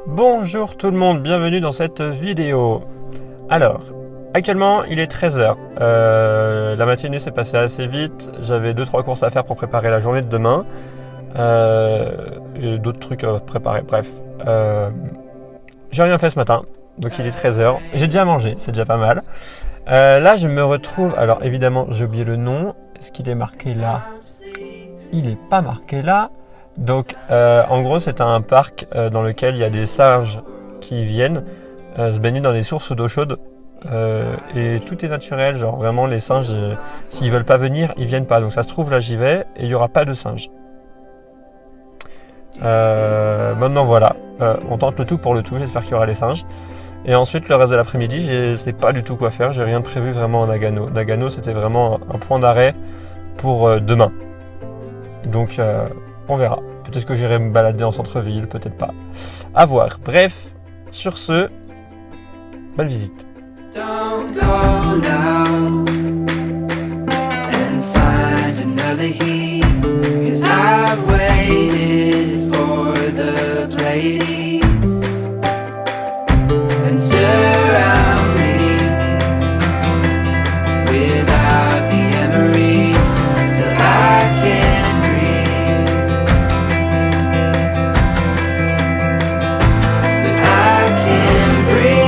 Bonjour tout le monde, bienvenue dans cette vidéo. Alors, actuellement il est 13h. La matinée s'est passée assez vite. J'avais 2-3 courses à faire pour préparer la journée de demain. Et d'autres trucs à préparer, bref. J'ai rien fait ce matin, donc il est 13h. J'ai déjà mangé, c'est déjà pas mal. Là je me retrouve, alors évidemment j'ai oublié le nom. Est-ce qu'il est marqué là? Il n'est pas marqué là. Donc en gros c'est un parc dans lequel il y a des singes qui viennent se baigner dans des sources d'eau chaude et tout est naturel, genre vraiment les singes s'ils veulent pas venir ils viennent pas, donc ça se trouve là j'y vais et il n'y aura pas de singes. Maintenant voilà, on tente le tout pour le tout, j'espère qu'il y aura les singes. Et ensuite le reste de l'après-midi je sais pas du tout quoi faire, j'ai rien de prévu vraiment à Nagano. Nagano c'était vraiment un point d'arrêt pour demain. Donc on verra. Peut-être que j'irai me balader en centre-ville, peut-être pas. À voir. Bref, sur ce, belle visite. Don't go now and find another heat, 'cause I've waited for the Pleiades and surround me without the emery till I can breathe. But I can breathe.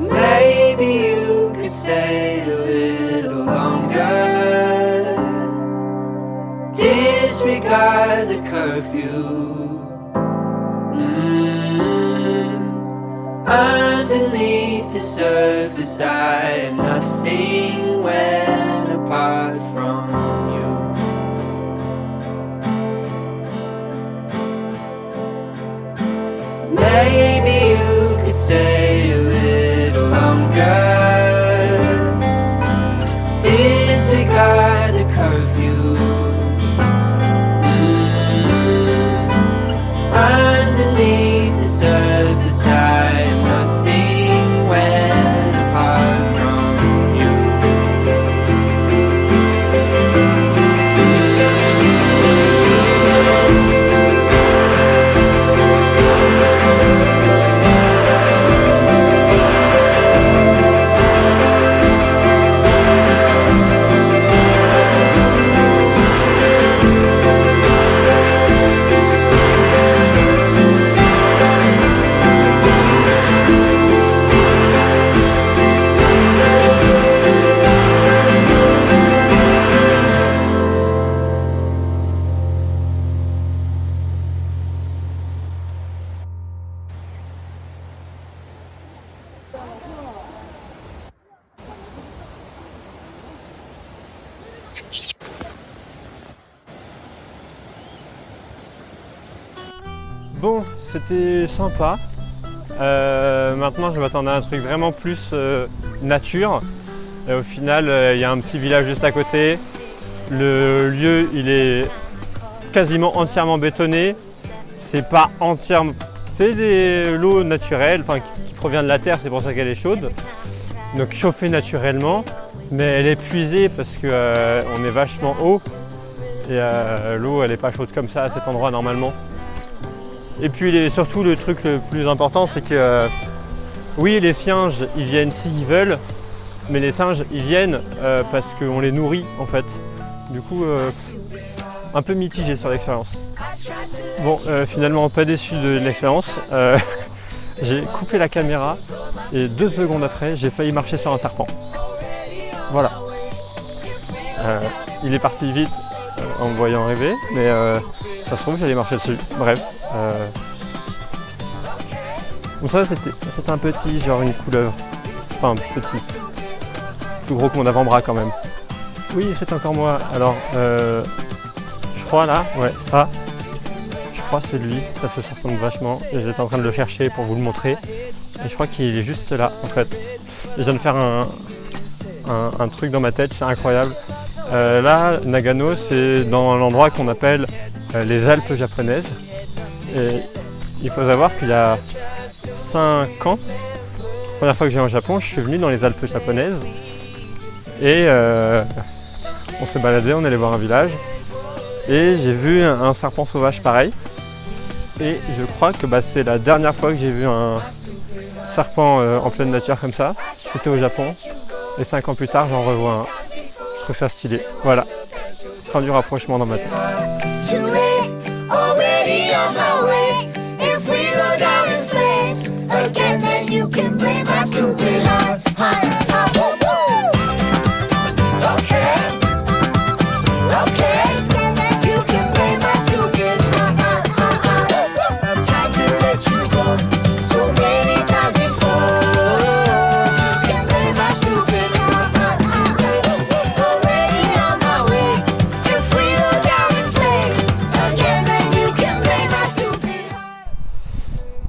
Maybe you could stay a little longer. Disregard the curfew. Underneath the surface I am nothing when apart from you. Maybe you could stay a little longer. Disregard the curfew. Underneath the surface I am nothing when apart from you. Bon, c'était sympa. Maintenant, je m'attendais à un truc vraiment plus nature. Et au final, il y a un petit village juste à côté. Le lieu, il est quasiment entièrement bétonné. C'est pas entièrement. C'est de l'eau naturelle, enfin qui provient de la terre, c'est pour ça qu'elle est chaude. Donc chauffée naturellement, mais elle est puisée parce que on est vachement haut et l'eau elle est pas chaude comme ça à cet endroit normalement. Et puis surtout le truc le plus important c'est que oui les singes ils viennent s'ils veulent, mais les singes ils viennent parce qu'on les nourrit en fait. Du coup un peu mitigé sur l'expérience. Bon finalement pas déçu de l'expérience. J'ai coupé la caméra et 2 secondes après j'ai failli marcher sur un serpent. Voilà. Il est parti vite en me voyant rêver, mais ça se trouve j'allais marcher dessus. Bref. Bon ça c'était un petit, genre une couleuvre. Enfin petit. Plus gros que mon avant-bras quand même. Oui c'est encore moi. Alors je crois là, ouais ça. Je crois que c'est lui, ça se ressemble vachement. Et j'étais en train de le chercher pour vous le montrer. Et je crois qu'il est juste là en fait. Et je viens de faire un truc dans ma tête, c'est incroyable. Là, Nagano, c'est dans l'endroit qu'on appelle les Alpes japonaises. Et il faut savoir qu'il y a 5 ans, la première fois que j'ai au Japon, je suis venu dans les Alpes japonaises et on s'est baladé, on allait voir un village et j'ai vu un serpent sauvage pareil. Et je crois que c'est la dernière fois que j'ai vu un serpent en pleine nature comme ça. C'était au Japon et 5 ans plus tard j'en revois un. Je trouve ça stylé. Voilà, fin du rapprochement dans ma tête.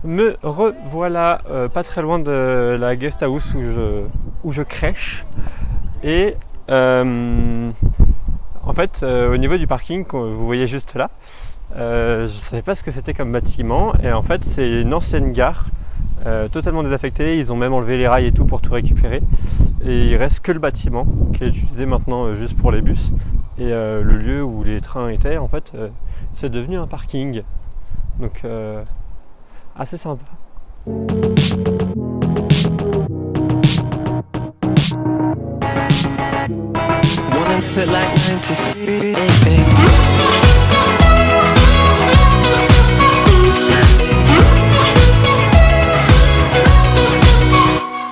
Me revoilà pas très loin de la guest house où je crèche et en fait au niveau du parking que vous voyez juste là, je ne savais pas ce que c'était comme bâtiment et en fait c'est une ancienne gare totalement désaffectée, ils ont même enlevé les rails et tout pour tout récupérer et il reste que le bâtiment qui est utilisé maintenant juste pour les bus et le lieu où les trains étaient en fait c'est devenu un parking donc assez sympa.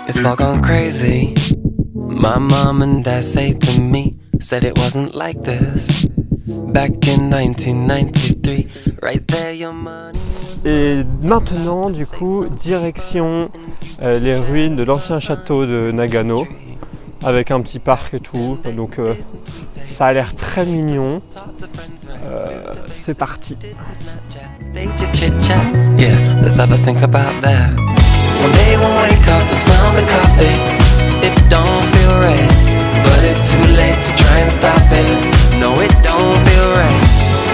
It's all gone crazy. My mom and dad say to me, said it wasn't like this. Back in 1993, right there your money. Et maintenant, du coup, direction les ruines de l'ancien château de Nagano, avec un petit parc et tout. Donc, ça a l'air très mignon. C'est parti. They just chit chat, yeah, let's have a think about that. One day we'll wake up and smell the coffee. It don't feel right, but it's too late to try and stop it. No, it don't feel right.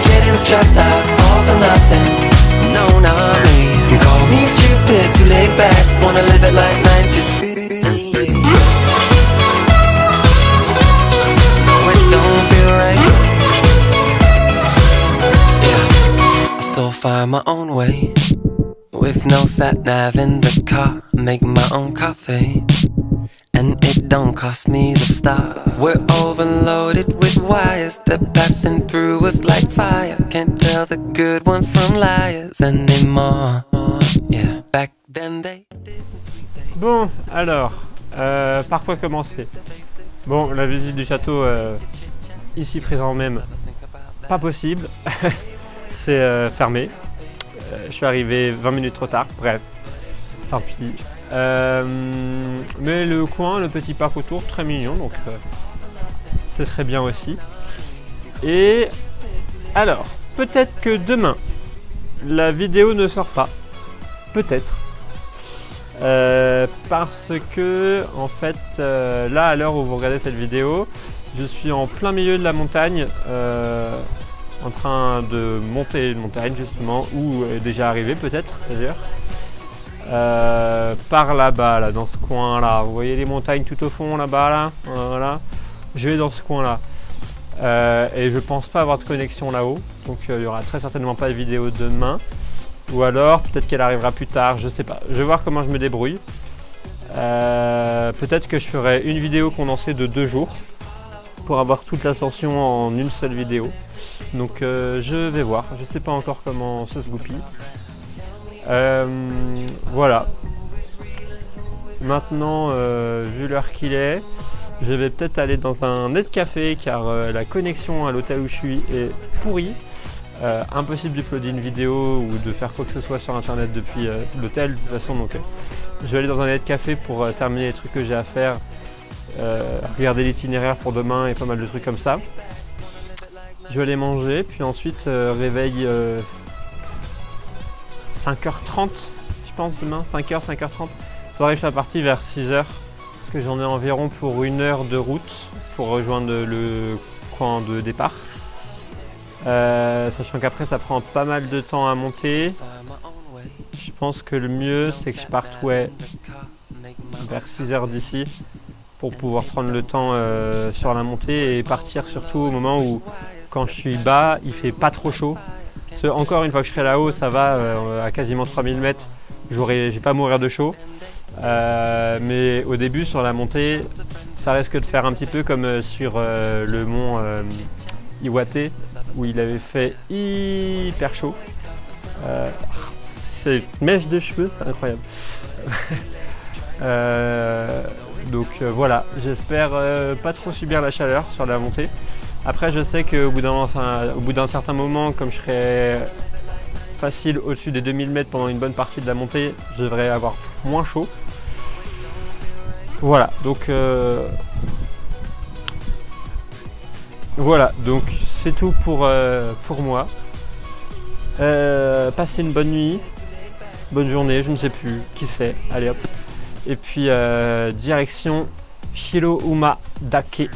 Getting stressed out, all for nothing. No, not me. Call me stupid, too laid back. Wanna live it like 93. No, it don't feel right. Yeah, I still find my own way. With no sat-nav in the car, make my own coffee. And it don't cost me the stars. We're overloaded with wires. They're passing through us like fire. Can't tell the good ones from liars anymore. Yeah, back then they didn't. Bon, alors, par quoi commencer? Bon, la visite du château, ici présent même, pas possible. C'est fermé. Je suis arrivé 20 minutes trop tard, bref, tant pis. Mais le coin, le petit parc autour, très mignon, donc c'est très bien aussi. Et alors, peut-être que demain, la vidéo ne sort pas. Peut-être. Parce que, en fait, là, à l'heure où vous regardez cette vidéo, je suis en plein milieu de la montagne, en train de monter une montagne, justement, ou déjà arrivé, peut-être, d'ailleurs. Par là-bas, là, dans ce coin-là. Vous voyez les montagnes tout au fond, là-bas, là, voilà. Je vais dans ce coin-là. Et je pense pas avoir de connexion là-haut. Donc, il y aura très certainement pas de vidéo demain. Ou alors, peut-être qu'elle arrivera plus tard, je sais pas. Je vais voir comment je me débrouille. Peut-être que je ferai une vidéo condensée de 2 jours pour avoir toute l'ascension en une seule vidéo. Donc je vais voir, je sais pas encore comment ça se goupille. Voilà. Maintenant, vu l'heure qu'il est, je vais peut-être aller dans un net café car la connexion à l'hôtel où je suis est pourrie. Impossible d'uploader une vidéo ou de faire quoi que ce soit sur internet depuis l'hôtel de toute façon. Donc je vais aller dans un net café pour terminer les trucs que j'ai à faire, regarder l'itinéraire pour demain et pas mal de trucs comme ça. Je vais aller manger, puis ensuite réveil 5h30, je pense demain, 5h, 5h30. Je suis parti vers 6h, parce que j'en ai environ pour 1 heure de route pour rejoindre le coin de départ. Sachant qu'après ça prend pas mal de temps à monter. Je pense que le mieux c'est que je parte vers 6h d'ici pour pouvoir prendre le temps sur la montée et partir surtout au moment où quand je suis bas il fait pas trop chaud. Parce que encore une fois que je serai là-haut ça va à quasiment 3000 mètres, je vais pas mourir de chaud. Mais au début sur la montée ça risque de faire un petit peu comme sur le mont Iwate où il avait fait hyper chaud. C'est une mèche de cheveux, c'est incroyable. Donc voilà, j'espère pas trop subir la chaleur sur la montée. Après je sais qu'au bout d'un certain moment, comme je serai facile au-dessus des 2000 mètres pendant une bonne partie de la montée, je devrais avoir moins chaud. Voilà, donc c'est tout pour moi. Passez une bonne nuit, bonne journée, je ne sais plus, qui sait, allez hop. Et puis direction Shirouma Dake.